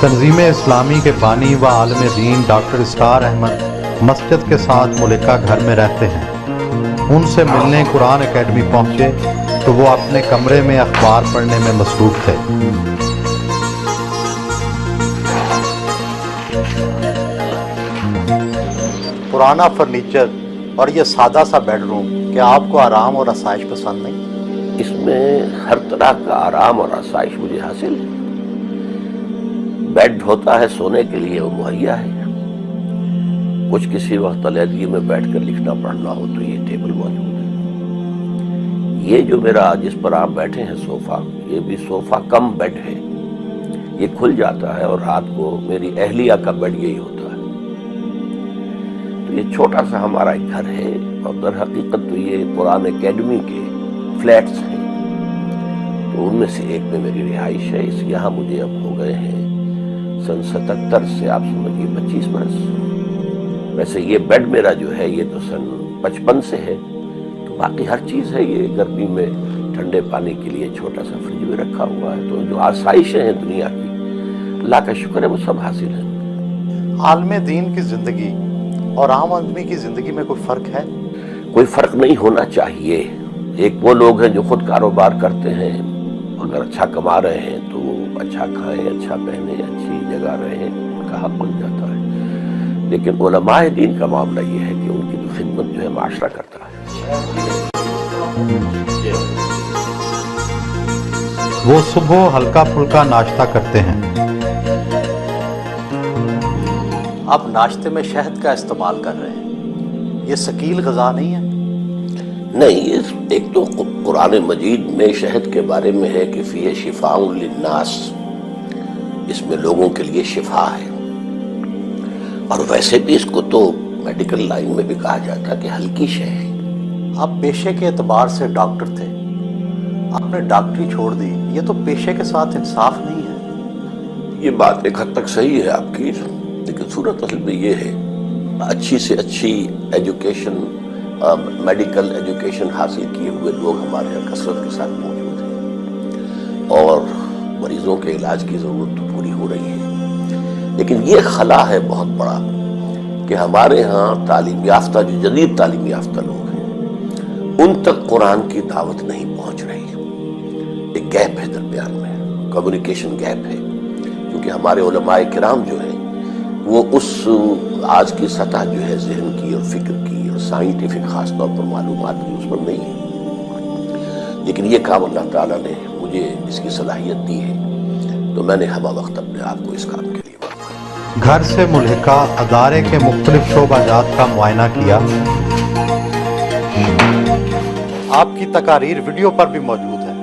تنظیم اسلامی کے بانی و عالم دین ڈاکٹر اسرار احمد مسجد کے ساتھ ملکہ گھر میں رہتے ہیں۔ ان سے ملنے قرآن اکیڈمی پہنچے تو وہ اپنے کمرے میں اخبار پڑھنے میں مصروف تھے۔ پرانا فرنیچر اور یہ سادہ سا بیڈ روم، کیا آپ کو آرام اور آسائش پسند نہیں؟ اس میں ہر طرح کا آرام اور آسائش مجھے حاصل ہے۔ بیڈ ہوتا ہے سونے کے لیے، وہ مہیا ہے۔ کچھ کسی وقت علیحدگی میں بیٹھ کر لکھنا پڑھنا ہو تو یہ ٹیبل موجود ہے۔ یہ جو میرا جس پر آپ بیٹھے ہیں صوفہ، یہ بھی صوفہ کم بیڈ ہے۔ یہ کھل جاتا ہے اور رات کو میری اہلیہ کا بیڈ یہی ہوتا ہے۔ تو یہ چھوٹا سا ہمارا ایک گھر ہے، اور در حقیقت تو یہ قرآن اکیڈمی کے فلیٹس ہیں، تو ان میں سے ایک میں میری رہائش ہے۔ اس یہاں مجھے اب ہو گئے ہیں سن 77 سے آپ سمجھیے 25 برس۔ ویسے یہ بیڈ میرا جو ہے یہ تو سن 55 سے ہے، تو باقی ہر چیز ہے۔ یہ گرمی میں ٹھنڈے پانی کے لیے چھوٹا سا فریج میں رکھا ہوا ہے۔ تو جو آسائشیں ہیں دنیا کی، اللہ کا شکر ہے وہ سب حاصل ہیں۔ عالم دین کی زندگی اور عام آدمی کی زندگی میں کوئی فرق ہے؟ کوئی فرق نہیں ہونا چاہیے۔ ایک وہ لوگ ہیں جو خود کاروبار کرتے ہیں، اگر اچھا کما رہے ہیں تو وہ اچھا کھائیں، اچھا پہنیں، اچھی جگہ رہیں، ان کا حق بن جاتا ہے۔ لیکن علماء دین کا معاملہ یہ ہے کہ ان کی تو خدمت جو ہے معاشرہ کرتا ہے۔ وہ صبح ہلکا پھلکا ناشتہ کرتے ہیں۔ اب ناشتے میں شہد کا استعمال کر رہے ہیں، یہ ثقیل غذا نہیں ہے؟ نہیں، ایک تو قرآن مجید میں شہد کے بارے میں ہے کہ فیہ شفاء للناس، اس میں لوگوں کے لیے شفا ہے۔ اور ویسے بھی اس کو تو میڈیکل لائن میں بھی کہا جاتا ہے کہ ہلکی شے ہے۔ آپ پیشے کے اعتبار سے ڈاکٹر تھے، آپ نے ڈاکٹری چھوڑ دی، یہ تو پیشے کے ساتھ انصاف نہیں ہے۔ یہ بات ایک حد تک صحیح ہے آپ کی، لیکن صورت اصل میں یہ ہے، اچھی سے اچھی ایجوکیشن، میڈیکل ایجوکیشن حاصل کیے ہوئے لوگ ہمارے یہاں کثرت کے ساتھ موجود ہیں، اور مریضوں کے علاج کی ضرورت تو پوری ہو رہی ہے۔ لیکن یہ خلا ہے بہت بڑا کہ ہمارے ہاں تعلیم یافتہ، جو جدید تعلیم یافتہ لوگ ہیں، ان تک قرآن کی دعوت نہیں پہنچ رہی۔ ایک گیپ ہے درمیان میں، کمیونیکیشن گیپ ہے، کیونکہ ہمارے علماء کرام جو ہیں وہ اس آج کی سطح جو ہے ذہن کی اور فکر کی اور سائنٹیفک خاص طور پر معلومات کی اس پر نہیں ہے۔ لیکن یہ کام اللہ تعالیٰ نے مجھے اس کی صلاحیت دی ہے، تو میں نے ہمہ وقت اپنے آپ کو اس کام کے لیے وقف۔ گھر سے ملحقہ ادارے کے مختلف شعبہ جات کا معائنہ کیا۔ آپ کی تقاریر ویڈیو پر بھی موجود ہے،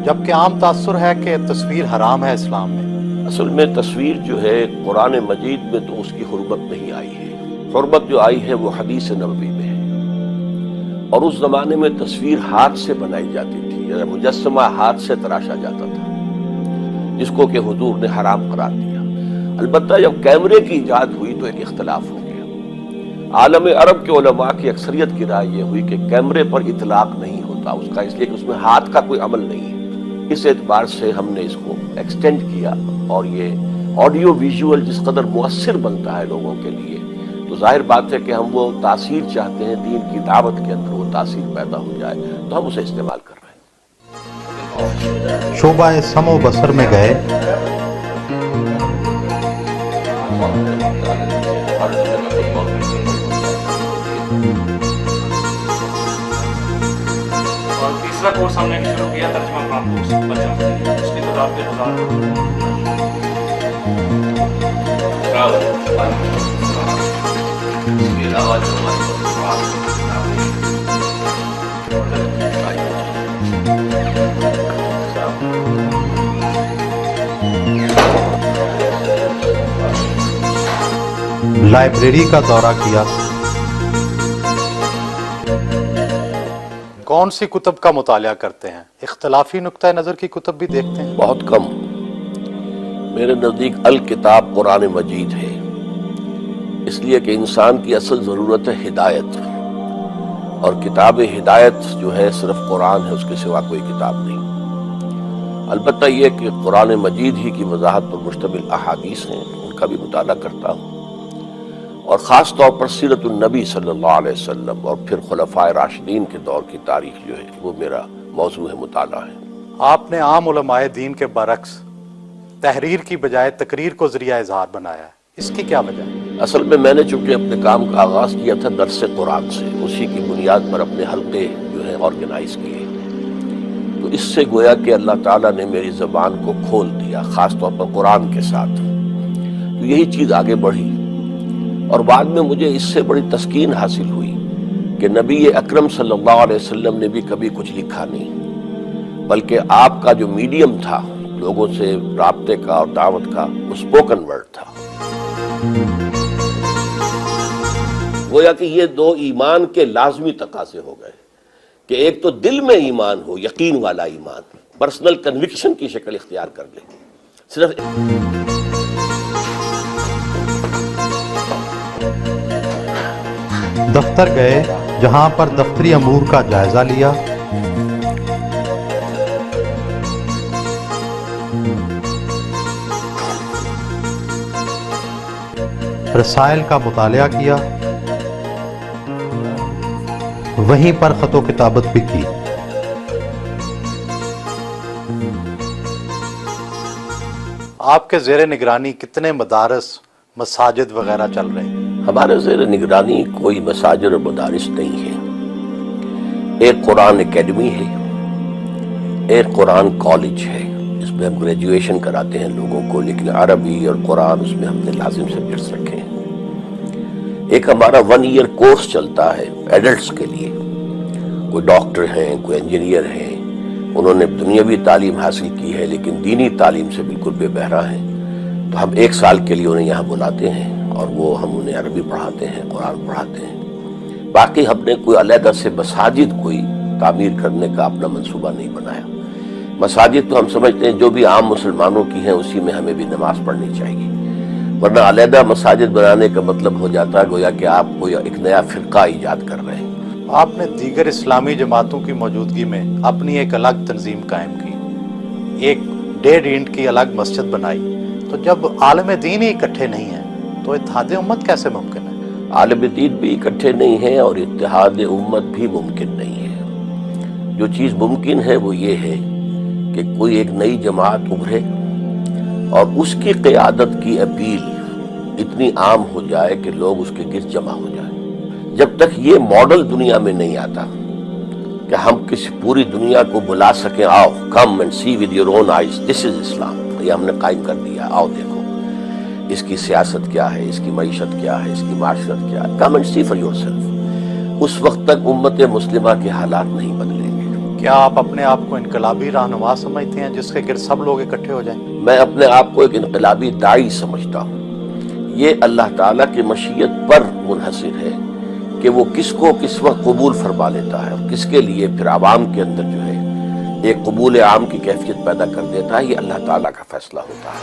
جبکہ عام تاثر ہے کہ تصویر حرام ہے اسلام میں۔ اصل میں تصویر جو ہے قرآن مجید میں تو اس کی حرمت نہیں آئی ہے۔ حرمت جو آئی ہے وہ حدیث نبوی میں ہے، اور اس زمانے میں تصویر ہاتھ سے بنائی جاتی تھی، یا مجسمہ ہاتھ سے تراشا جاتا تھا، جس کو کہ حضور نے حرام قرار دیا۔ البتہ جب کیمرے کی ایجاد ہوئی تو ایک اختلاف ہو گیا۔ عالم عرب کے علماء کی اکثریت کی رائے یہ ہوئی کہ کیمرے پر اطلاق نہیں ہوتا اس کا، اس لیے کہ اس میں ہاتھ کا کوئی عمل نہیں ہے۔ اس اعتبار سے ہم نے اس کو ایکسٹینڈ کیا، اور یہ آڈیو ویژول جس قدر مؤثر بنتا ہے لوگوں کے لیے، تو ظاہر بات ہے کہ ہم وہ تاثیر چاہتے ہیں، دین کی دعوت کے اندر وہ تاثیر پیدا ہو جائے، تو ہم اسے استعمال کر رہے ہیں۔ شعبہ سمع و بصر میں گئے، اور تیسرا کورس ہم نے شروع کیا ترجمہ قرآن کورس بچوں کے لیے، اس کی تعداد کے 1000 لائبریری کا دورہ کیا۔ کون سی کتب کا مطالعہ کرتے ہیں؟ اختلافی نقطہ نظر کی کتب بھی دیکھتے ہیں؟ بہت کم۔ میرے نزدیک الکتاب قرآن مجید ہے، اس لیے کہ انسان کی اصل ضرورت ہے ہدایت، اور کتاب ہدایت جو ہے صرف قرآن ہے، اس کے سوا کوئی کتاب نہیں۔ البتہ یہ کہ قرآن مجید ہی کی وضاحت پر مشتمل احادیث ہیں، ان کا بھی مطالعہ کرتا ہوں، اور خاص طور پر سیرت النبی صلی اللہ علیہ وسلم اور پھر خلفائے راشدین کے دور کی تاریخ جو ہے وہ میرا موضوع مطالعہ ہے۔ آپ نے عام علماء دین کے برعکس تحریر کی بجائے تقریر کو ذریعہ اظہار بنایا ہے، اس کی کیا وجہ ہے؟ اصل میں نے چونکہ اپنے کام کا آغاز کیا تھا درس قرآن سے، اسی کی بنیاد پر اپنے حلقے جو ہیں آرگنائز کیے، تو اس سے گویا کہ اللہ تعالیٰ نے میری زبان کو کھول دیا، خاص طور پر قرآن کے ساتھ، تو یہی چیز آگے بڑھی، اور بعد میں مجھے اس سے بڑی تسکین حاصل ہوئی کہ نبی اکرم صلی اللہ علیہ وسلم نے بھی کبھی کچھ لکھا نہیں، بلکہ آپ کا جو میڈیم تھا لوگوں سے رابطے کا اور دعوت کا، وہ اسپوکن ورڈ تھا۔ گویا کہ یہ دو ایمان کے لازمی تقاضے ہو گئے کہ ایک تو دل میں ایمان ہو، یقین والا ایمان، پرسنل کنوکشن کی شکل اختیار کر لے، صرف دفتر گئے جہاں پر دفتری امور کا جائزہ لیا، رسائل کا مطالعہ کیا، وہیں پر خط و کتابت بھی کی۔ آپ کے زیر نگرانی کتنے مدارس، مساجد وغیرہ چل رہے ہیں؟ ہمارے زیر نگرانی کوئی مساجد اور مدارس نہیں ہے، ایک قرآن اکیڈمی ہے، ایک قرآن کالج ہے، اس میں ہم گریجویشن کراتے ہیں لوگوں کو، لیکن عربی اور قرآن اس میں ہم نے لازم سبجیکٹس رکھے ہیں۔ ایک ہمارا 1 ایئر کورس چلتا ہے ایڈلٹس کے لیے، کوئی ڈاکٹر ہیں، کوئی انجینئر ہیں، انہوں نے دنیاوی تعلیم حاصل کی ہے لیکن دینی تعلیم سے بالکل بے بہرا ہیں، تو ہم 1 سال کے لیے انہیں یہاں بلاتے ہیں اور وہ ہم انہیں عربی پڑھاتے ہیں، قرآن پڑھاتے ہیں۔ باقی ہم نے کوئی علیحدہ سے مساجد کوئی تعمیر کرنے کا اپنا منصوبہ نہیں بنایا۔ مساجد تو ہم سمجھتے ہیں جو بھی عام مسلمانوں کی ہیں اسی میں ہمیں بھی نماز پڑھنی چاہیے، ورنہ علیحدہ مساجد بنانے کا مطلب ہو جاتا ہے گویا کہ آپ کوئی ایک نیا فرقہ ایجاد کر رہے ہیں۔ آپ نے دیگر اسلامی جماعتوں کی موجودگی میں اپنی ایک الگ تنظیم قائم کی، ایک 1.5 اینٹ کی الگ مسجد بنائی، تو جب عالم دین ہی اکٹھے نہیں ہیں تو اتحاد امت کیسے ممکن ہے؟ عالم دین بھی اکٹھے نہیں ہیں اور اتحاد امت بھی ممکن نہیں ہے۔ جو چیز ممکن ہے وہ یہ ہے کہ کوئی ایک نئی جماعت ابھرے اور اس کی قیادت کی اپیل اتنی عام ہو جائے کہ لوگ اس کے گرد جمع ہو جائیں۔ جب تک یہ ماڈل دنیا میں نہیں آتا کہ ہم کسی پوری دنیا کو بلا سکیں، آؤ come and see with your own eyes, this is Islam, یہ ہم نے قائم کر دیا، آؤ دیکھو اس کی سیاست کیا ہے، اس کی معیشت کیا ہے، اس کی معاشرت کیا ہے، come and see for yourself, اس وقت تک امت مسلمہ کے حالات نہیں بدلیں گے۔ کیا آپ اپنے آپ کو انقلابی رہنما سمجھتے ہیں جس کے گرد سب لوگ اکٹھے ہو جائیں؟ میں اپنے آپ کو ایک انقلابی داعی سمجھتا ہوں۔ یہ اللہ تعالیٰ کی مشیت پر منحصر ہے کہ وہ کس کو کس وقت قبول فرما لیتا ہے اور کس کے لیے پھر عوام کے اندر جو ہے ایک قبول عام کی کیفیت پیدا کر دیتا ہے، یہ اللہ تعالیٰ کا فیصلہ ہوتا ہے۔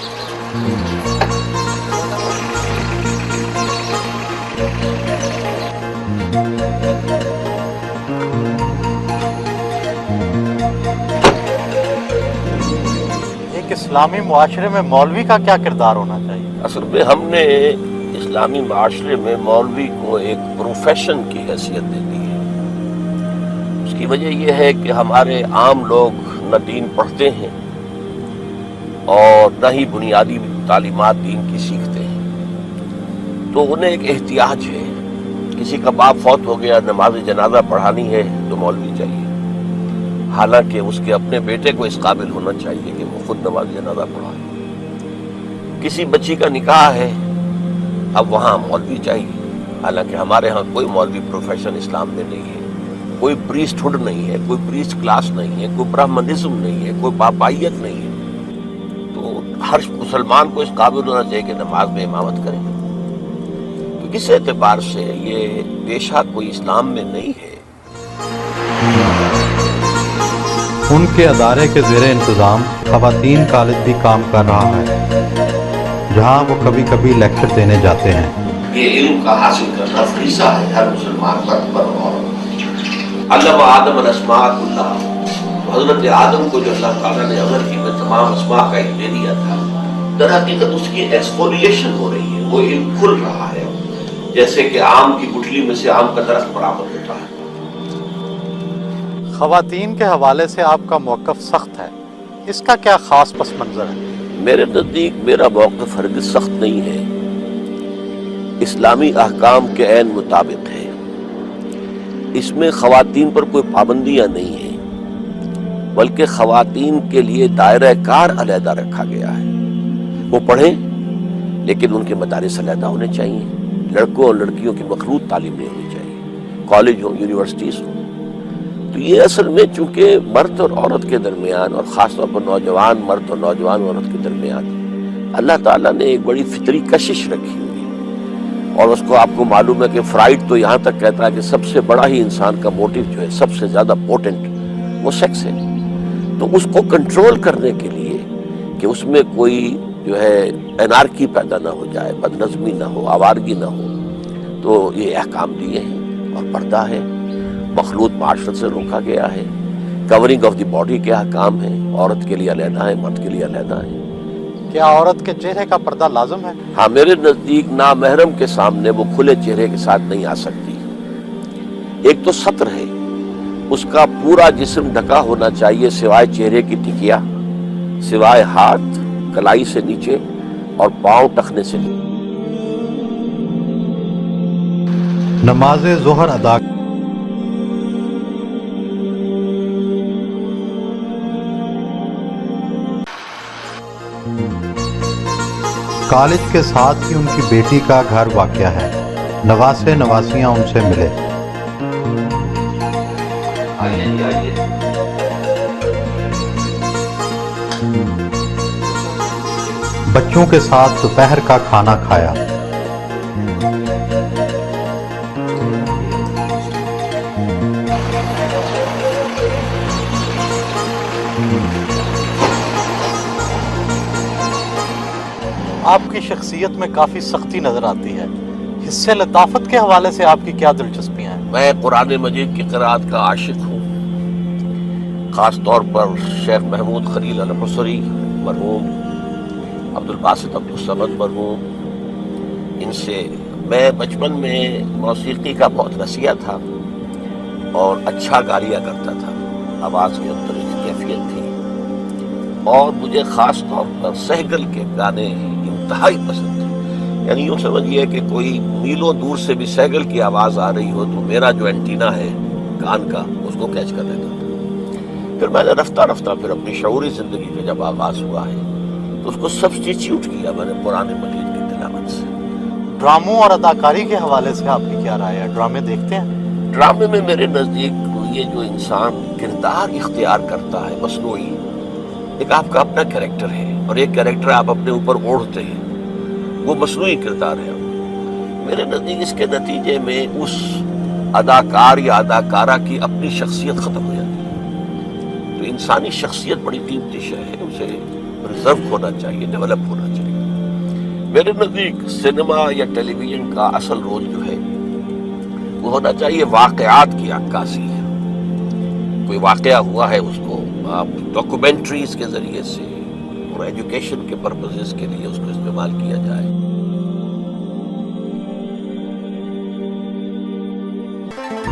ایک اسلامی معاشرے میں مولوی کا کیا کردار ہونا چاہیے؟ اصل میں ہم نے اسلامی معاشرے میں مولوی کو ایک پروفیشن کی حیثیت دے دی ہے۔ اس کی وجہ یہ ہے کہ ہمارے عام لوگ نہ دین پڑھتے ہیں اور نہ ہی بنیادی تعلیمات دین کی سیکھتے ہیں، تو انہیں ایک احتیاج ہے، کسی کا باپ فوت ہو گیا، نماز جنازہ پڑھانی ہے تو مولوی چاہیے، حالانکہ اس کے اپنے بیٹے کو اس قابل ہونا چاہیے کہ وہ خود نماز جنازہ پڑھائے۔ کسی بچی کا نکاح ہے، اب وہاں مولوی چاہیے، حالانکہ ہمارے ہاں کوئی مولوی پروفیشن اسلام میں نہیں ہے، کوئی پریسٹ ہوڈ نہیں ہے، کوئی پریسٹ کلاس نہیں ہے، کوئی برہمنزم نہیں ہے، کوئی پاپائیت نہیں ہے، تو ہر مسلمان کو اس قابل ہونا چاہیے کہ نماز میں امامت کرے۔ تو کس اعتبار سے یہ پیشہ کوئی اسلام میں نہیں ہے۔ ان کے ادارے کے زیر انتظام خواتین کالج بھی کام کر رہا ہے، جہاں وہ کبھی کبھی لیکچر دینے جاتے ہیں۔ یہ علم کا حاصل کرنا فریضہ ہے ہر مسلمان پر اور علم آدم الاسماء کلھا، تو حضرت آدم کو جو اللہ تعالیٰ نے عمل کی میں تمام اسماء کا ایک دے دیا تھا، در حقیقت اس کی ایکسفولیشن ہو رہی ہے، وہ علم کھل رہا ہے، جیسے کہ آم کی گٹھلی میں سے آم کا درخت برآمد ہوتا ہے۔ خواتین کے حوالے سے آپ کا موقف سخت ہے، اس کا کیا خاص پس منظر ہے؟ میرے نزدیک میرا موقف ہرگز سخت نہیں ہے، اسلامی احکام کے عین مطابق ہے۔ اس میں خواتین پر کوئی پابندیاں نہیں ہیں، بلکہ خواتین کے لیے دائرہ کار علیحدہ رکھا گیا ہے۔ وہ پڑھیں لیکن ان کے مدارس علیحدہ ہونے چاہیے، لڑکوں اور لڑکیوں کی مخلوط تعلیم نہیں ہونی چاہیے، کالج ہوں، یونیورسٹیز ہوں۔ تو یہ اصل میں چونکہ مرد اور عورت کے درمیان، اور خاص طور پر نوجوان مرد اور نوجوان عورت کے درمیان اللہ تعالیٰ نے ایک بڑی فطری کشش رکھی ہوئی ہے، اور اس کو آپ کو معلوم ہے کہ فرائڈ تو یہاں تک کہتا ہے کہ سب سے بڑا ہی انسان کا موٹیو جو ہے، سب سے زیادہ پوٹنٹ، وہ سیکس ہے۔ تو اس کو کنٹرول کرنے کے لیے کہ اس میں کوئی جو ہے انارکی پیدا نہ ہو جائے، بدنظمی نہ ہو، آوارگی نہ ہو، تو یہ احکام دیے ہیں۔ اور پردہ ہے، مخلوط معاشرت سے روکا گیا ہے، کورنگ آف دی باڈی کے احکام ہیں، عورت کے لیے علیحدہ ہے، مرد کے لیے علیحدہ ہے۔ کیا عورت کے چہرے کا پردہ لازم ہے؟ ہاں، میرے نزدیک نامحرم کے سامنے وہ کھلے چہرے کے ساتھ نہیں آ سکتی۔ ایک تو ستر ہے، اس کا پورا جسم ڈھکا ہونا چاہیے سوائے چہرے کی ٹکیا، سوائے ہاتھ کلائی سے نیچے اور پاؤں ٹخنے سے نیچے۔ نماز ظہر ادا کالج کے ساتھ ہی ان کی بیٹی کا گھر واقع ہے، نواسے نواسیاں ان سے ملے۔ بچوں کے ساتھ دوپہر کا کھانا کھایا۔ آپ کی شخصیت میں کافی سختی نظر آتی ہے، حصے لطافت کے حوالے سے آپ کی کیا دلچسپیاں ہیں؟ میں قرآن مجید کی قرآت کا عاشق ہوں، خاص طور پر شیخ محمود خلیل الحصری مرحوم، عبد الباسط عبد الصمد مرحوم، ان سے میں بچپن میں موسیقی کا بہت رسیا تھا اور اچھا گا لیا کرتا تھا، آواز کے اندر ایک کیفیت تھی، اور مجھے خاص طور پر سہگل کے گانے انتہائی پسند تھے۔ یعنی یوں سمجھیے کہ کوئی میلوں دور سے بھی سہگل کی آواز آ رہی ہو تو میرا جو اینٹینا ہے کان کا اس کو کیچ کر لیتا تھا۔ پھر میں نے رفتہ رفتہ پھر اپنی شعوری زندگی کا جب آغاز ہوا ہے تو اس کو سبسٹیچیوٹ کیا میں نے قرآن مجید کی تلاوت سے۔ ڈراموں اور اداکاری کے حوالے سے آپ کی کیا رائے ہے؟ ڈرامے دیکھتے ہیں؟ ڈرامے میں میرے نزدیک یہ جو انسان کردار اختیار کرتا ہے مصنوعی، ایک آپ کا اپنا کریکٹر ہے اور ایک کریکٹر آپ اپنے اوپر اوڑھتے ہیں، وہ مصنوعی کردار ہے۔ میرے نزدیک اس کے نتیجے میں اس اداکار یا اداکارہ کی اپنی شخصیت ختم ہو جاتی ہے۔ تو انسانی شخصیت بڑی قیمتی شے ہے، اسے ریزرو ہونا چاہیے، ڈیولپ ہونا چاہیے۔ میرے نزدیک سینما یا ٹیلی ویژن کا اصل رول جو ہے وہ ہونا چاہیے واقعات کی عکاسی۔ کوئی واقعہ ہوا ہے اس کو آپ ڈاکومنٹریز کے ذریعے سے اور ایجوکیشن کے پرپزز کے لیے اس کو استعمال کیا جائے۔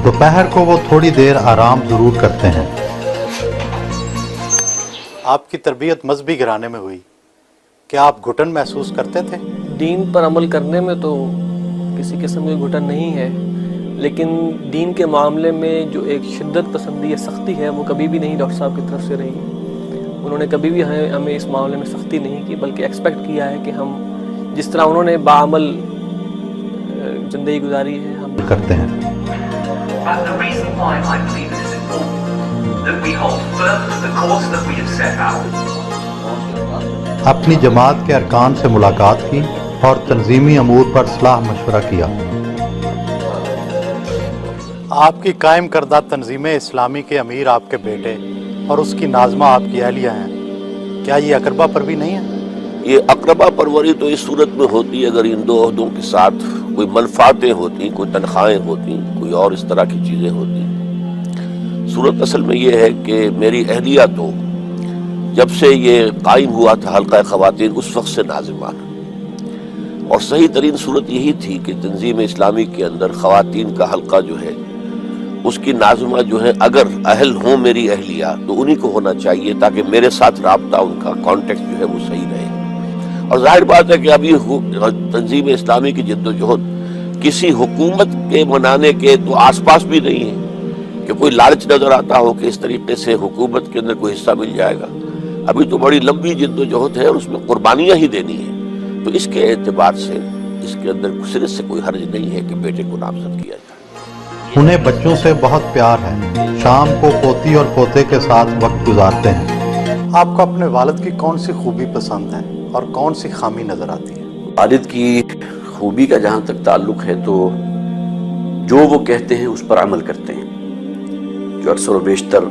دوپہر کو وہ تھوڑی دیر آرام ضرور کرتے ہیں۔ آپ کی تربیت مذہبی گھرانے میں ہوئی، کیا آپ گھٹن محسوس کرتے تھے؟ دین پر عمل کرنے میں تو کسی قسم کی گھٹن نہیں ہے، لیکن دین کے معاملے میں جو ایک شدت پسندی یا سختی ہے وہ کبھی بھی نہیں ڈاکٹر صاحب کی طرف سے رہی۔ انہوں نے کبھی بھی ہمیں اس معاملے میں سختی نہیں کی، بلکہ ایکسپیکٹ کیا ہے کہ ہم جس طرح انہوں نے باعمل زندگی گزاری ہے ہم کرتے ہیں۔ And the reason why I believe it is important that we hold firm to the course that we have set out. اپنی جماعت کے ارکان سے ملاقات کی اور تنظیمی امور پر صلاح مشورہ کیا۔ آپ کی قائم کردہ تنظیم اسلامی کے امیر آپ کے بیٹے اور اس کی ناظمہ آپ کی اہلیہ ہیں، کیا یہ اقربا پر بھی نہیں ہے؟ یہ اقربا پروری تو اس صورت میں ہوتی ہے اگر ان دو عہدوں کے ساتھ کوئی منفعتیں ہوتی، کوئی تنخواہیں ہوتی، کوئی اور اس طرح کی چیزیں ہوتی۔ صورت اصل میں یہ ہے کہ میری اہلیہ تو جب سے یہ قائم ہوا تھا حلقہ خواتین اس وقت سے ناظمان، اور صحیح ترین صورت یہی تھی کہ تنظیم اسلامی کے اندر خواتین کا حلقہ جو ہے اس کی ناظمہ جو ہے اگر اہل ہوں میری اہلیہ تو انہی کو ہونا چاہیے، تاکہ میرے ساتھ رابطہ ان کا کانٹیکٹ جو ہے وہ صحیح رہے۔ اور ظاہر بات ہے کہ ابھی تنظیم اسلامی کی جد و جہد کسی حکومت کے منانے کے تو آس پاس بھی نہیں ہے کہ کوئی لالچ نظر آتا ہو کہ اس طریقے سے حکومت کے اندر کوئی حصہ مل جائے گا۔ ابھی تو بڑی لمبی جد و جہد ہے اور اس میں قربانیاں ہی دینی ہیں، تو اس کے اعتبار سے اس کے اندر صرف سے کوئی حرج نہیں ہے کہ بیٹے کو نامزد کیا جائے۔ انہیں بچوں سے بہت پیار ہے، شام کو پوتی اور پوتے کے ساتھ وقت گزارتے ہیں۔ آپ کو اپنے والد کی کون سی خوبی پسند ہے اور کون سی خامی نظر آتی ہے؟ والد کی خوبی کا جہاں تک تعلق ہے تو جو وہ کہتے ہیں اس پر عمل کرتے ہیں، جو اکثر و بیشتر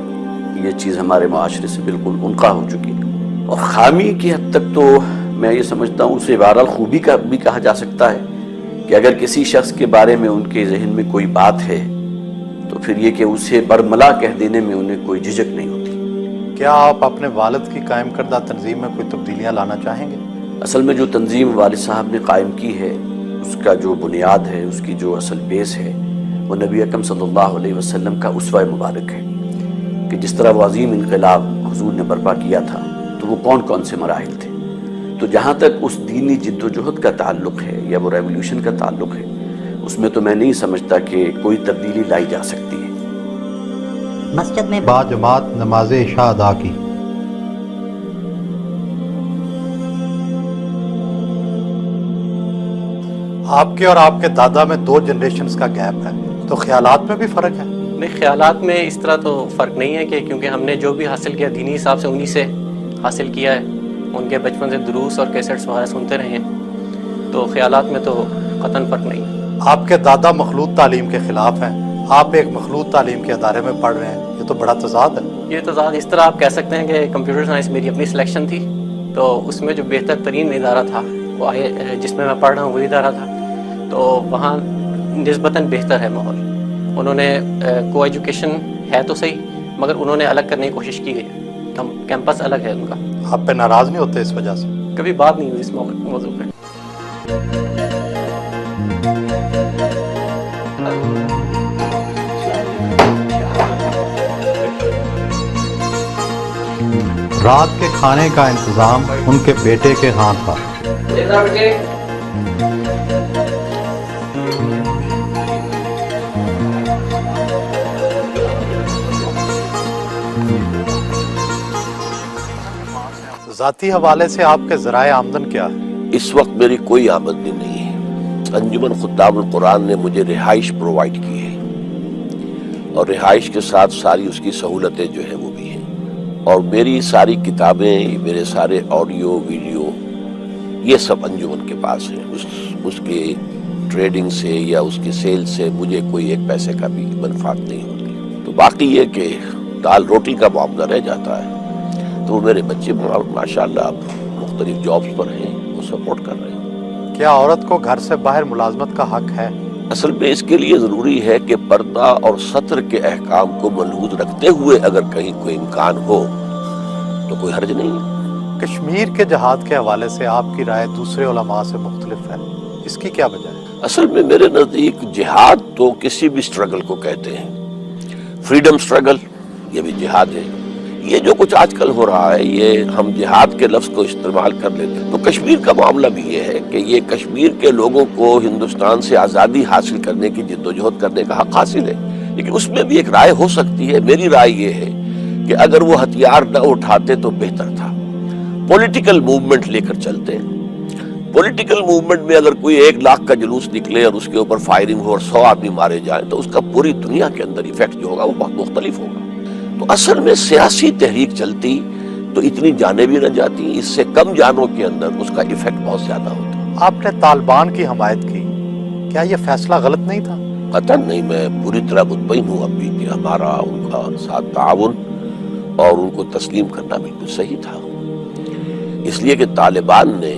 یہ چیز ہمارے معاشرے سے بالکل انقطاع ہو چکی ہے۔ اور خامی کی حد تک تو میں یہ سمجھتا ہوں اسے بہرحال خوبی کا بھی کہا جا سکتا ہے کہ اگر کسی شخص کے بارے میں ان کے ذہن میں کوئی بات ہے تو پھر یہ کہ اسے برملا کہہ دینے میں انہیں کوئی جھجک نہیں ہوتی۔ کیا آپ اپنے والد کی قائم کردہ تنظیم میں کوئی تبدیلیاں لانا چاہیں گے؟ اصل میں جو تنظیم والد صاحب نے قائم کی ہے اس کا جو بنیاد ہے، اس کی جو اصل بیس ہے، وہ نبی اکرم صلی اللہ علیہ وسلم کا اسوہ مبارک ہے کہ جس طرح وہ عظیم انقلاب حضور نے برپا کیا تھا تو وہ کون کون سے مراحل تھے۔ تو جہاں تک اس دینی جد و جہد کا تعلق ہے یا وہ ریولیوشن کا تعلق ہے، اس میں تو میں نہیں سمجھتا کہ کوئی تبدیلی لائی جا سکتی ہے۔ مسجد میں باجماعت نماز عشاء ادا کی۔ آپ کے اور آپ کے دادا میں 2 جنریشنز کا گیپ ہے، تو خیالات میں بھی فرق ہے؟ نہیں، خیالات میں اس طرح تو فرق نہیں ہے کہ کیونکہ ہم نے جو بھی حاصل کیا دینی حساب سے انہی سے حاصل کیا ہے، ان کے بچپن سے دروس اور کیسٹس وغیرہ سنتے رہے ہیں، تو خیالات میں تو قطعاً فرق نہیں ہے۔ آپ کے دادا مخلوط تعلیم کے خلاف ہیں، آپ ایک مخلوط تعلیم کے ادارے میں پڑھ رہے ہیں، یہ تو بڑا تضاد ہے۔ یہ تضاد اس طرح آپ کہہ سکتے ہیں کہ کمپیوٹر سائنس میری اپنی سلیکشن تھی، تو اس میں جو بہتر ترین ادارہ تھا وہ جس میں پڑھ رہا ہوں وہی ادارہ تھا، تو وہاں نسبتاً بہتر ہے ماحول۔ انہوں نے کو ایجوکیشن ہے تو صحیح، مگر انہوں نے الگ کرنے کی کوشش کی گئی، کیمپس الگ ہے ان کا۔ آپ پہ ناراض نہیں ہوتے اس وجہ سے؟ کبھی بات نہیں ہوئی اس موضوع پہ۔ رات کے کھانے کا انتظام ان کے بیٹے کے ہاتھ تھا۔ ذاتی حوالے سے آپ کے ذرائع آمدن کیا ہے؟ اس وقت میری کوئی آمدنی نہیں ہے۔ انجمن خطاب القرآن نے مجھے رہائش پرووائڈ کی ہے، اور رہائش کے ساتھ ساری اس کی سہولتیں جو ہیں وہ بھی ہیں، اور میری ساری کتابیں، میرے سارے آڈیو ویڈیو یہ سب انجمن کے پاس ہیں۔ اس کے ٹریڈنگ سے یا اس کی سیل سے مجھے کوئی ایک پیسے کا بھی منفعت نہیں ہوتی۔ تو باقی یہ کہ دال روٹی کا معاملہ رہ جاتا ہے، تو میرے بچے ماشاءاللہ اب مختلف جابز پر ہیں، وہ سپورٹ کر رہے ہیں۔ کیا عورت کو گھر سے باہر ملازمت کا حق ہے؟ اصل میں اس کے لیے ضروری ہے کہ پردہ اور ستر کے احکام کو ملحوظ رکھتے ہوئے اگر کہیں کوئی امکان ہو تو کوئی حرج نہیں ہے۔ کشمیر کے جہاد کے حوالے سے آپ کی رائے دوسرے علماء سے مختلف ہے، اس کی کیا وجہ ہے؟ اصل میں میرے نزدیک جہاد تو کسی بھی سٹرگل کو کہتے ہیں، فریڈم سٹرگل یہ بھی جہاد ہے۔ یہ جو کچھ آج کل ہو رہا ہے یہ ہم جہاد کے لفظ کو استعمال کر لیتے ہیں، تو کشمیر کا معاملہ بھی یہ ہے کہ یہ کشمیر کے لوگوں کو ہندوستان سے آزادی حاصل کرنے کی جد و جہد کرنے کا حق حاصل ہے، لیکن اس میں بھی ایک رائے ہو سکتی ہے۔ میری رائے یہ ہے کہ اگر وہ ہتھیار نہ اٹھاتے تو بہتر تھا، پولیٹیکل موومنٹ لے کر چلتے ہیں۔ پولیٹیکل موومنٹ میں اگر کوئی 1 لاکھ کا جلوس نکلے اور اس کے اوپر فائرنگ ہو اور 100 آدمی مارے جائیں تو اس کا پوری دنیا کے اندر ایفیکٹ جو ہوگا وہ بہت مختلف ہوگا۔ تو اصل میں سیاسی تحریک چلتی تو اتنی جانیں بھی نہ جاتی، اس سے کم جانوں کے اندر اس کا ایفیکٹ بہت زیادہ ہوتا۔ آپ نے طالبان کی حمایت کی، کیا یہ فیصلہ غلط نہیں تھا؟ قطعاً نہیں، میں پوری طرح مطمئن ہوں اب بھی کہ ہمارا ان کا ساتھ تعاون اور ان کو تسلیم کرنا بالکل صحیح تھا، اس لیے کہ طالبان نے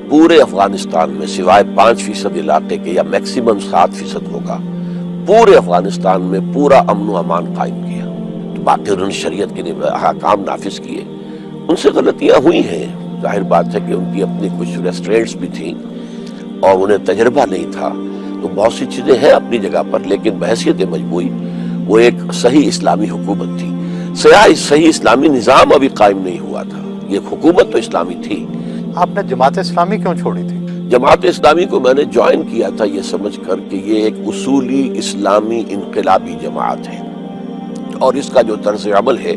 پورے افغانستان میں سوائے 5% علاقے کے یا میکسیمم 7% ہوگا، پورے افغانستان میں پورا امن و امان قائم کیا۔ باقی انہوں نے شریعت کے احکام نافذ کیے، ان سے غلطیاں ہوئی ہیں، ظاہر بات ہے کہ ان کی اپنی کچھ ریسٹرینٹس بھی تھیں اور انہیں تجربہ نہیں تھا، تو بہت سی چیزیں ہیں اپنی جگہ پر، لیکن بحیثیت مجموعی وہ ایک صحیح اسلامی حکومت تھی۔ صحیح اسلامی نظام ابھی قائم نہیں ہوا تھا، یہ حکومت تو اسلامی تھی۔ آپ نے جماعت اسلامی کیوں چھوڑی تھی؟ جماعت اسلامی کو میں نے جوائن کیا تھا یہ سمجھ کر کہ یہ ایک اصولی اسلامی انقلابی جماعت ہے اور اس کا جو طرز عمل ہے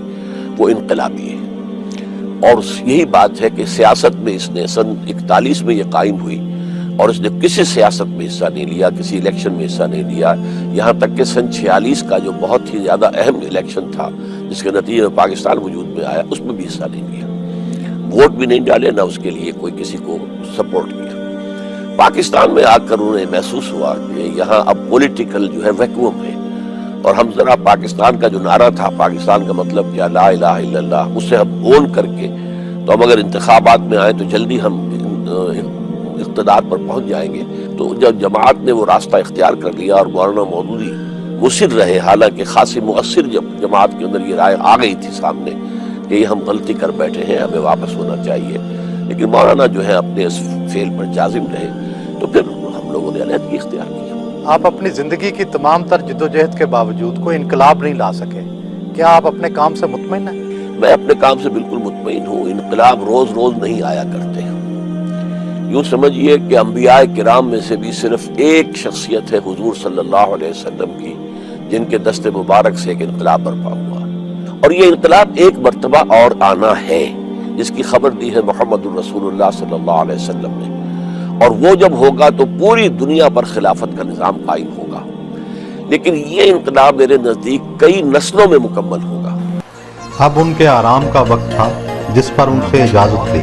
وہ انقلابی ہے، اور یہی بات ہے کہ سیاست میں اس نے سن 41 میں یہ قائم ہوئی اور اس نے کسی سیاست میں حصہ نہیں لیا، کسی الیکشن میں حصہ نہیں لیا، یہاں تک کہ سن 46 کا جو بہت ہی زیادہ اہم الیکشن تھا جس کے نتیجے میں پاکستان وجود میں آیا، اس میں بھی حصہ نہیں لیا، ووٹ بھی نہیں ڈالے، نہ اس کے لیے کوئی کسی کو سپورٹ کیا۔ پاکستان میں آ کر انہیں محسوس ہوا کہ یہاں اب پولیٹیکل جو ہے ویکوم ہے، اور ہم ذرا پاکستان کا جو نعرہ تھا، پاکستان کا مطلب کیا، لا الہ الا اللہ، اسے ہم اون کر کے تو ہم اگر انتخابات میں آئیں تو جلدی ہم اقتدار پر پہنچ جائیں گے۔ تو جب جماعت نے وہ راستہ اختیار کر لیا اور مولانا مودودی مصر رہے، حالانکہ خاصی مؤثر جب جماعت کے اندر یہ رائے آ گئی تھی سامنے کہ یہ ہم غلطی کر بیٹھے ہیں، ہمیں واپس ہونا چاہیے، لیکن مولانا جو ہے اپنے اس فعل پر جازم رہے، تو پھر ہم لوگوں نے علیحدگی اختیار کی۔ آپ اپنی زندگی کی تمام تر جدوجہد کے باوجود کوئی انقلاب نہیں لا سکے، کیا آپ اپنے کام سے مطمئن ہیں؟ میں اپنے کام سے بالکل مطمئن ہوں۔ انقلاب روز روز نہیں آیا کرتے ہیں، یوں سمجھیے کہ انبیاء کرام میں سے بھی صرف ایک شخصیت ہے حضور صلی اللہ علیہ وسلم کی جن کے دست مبارک سے ایک انقلاب برپا ہوا، اور یہ انقلاب ایک مرتبہ اور آنا ہے جس کی خبر دی ہے محمد الرسول اللہ صلی اللہ علیہ وسلم نے، اور وہ جب ہوگا تو پوری دنیا پر خلافت کا نظام قائم ہوگا، لیکن یہ انقلاب میرے نزدیک کئی نسلوں میں مکمل ہوگا۔ اب ان کے آرام کا وقت تھا جس پر ان سے اجازت لی۔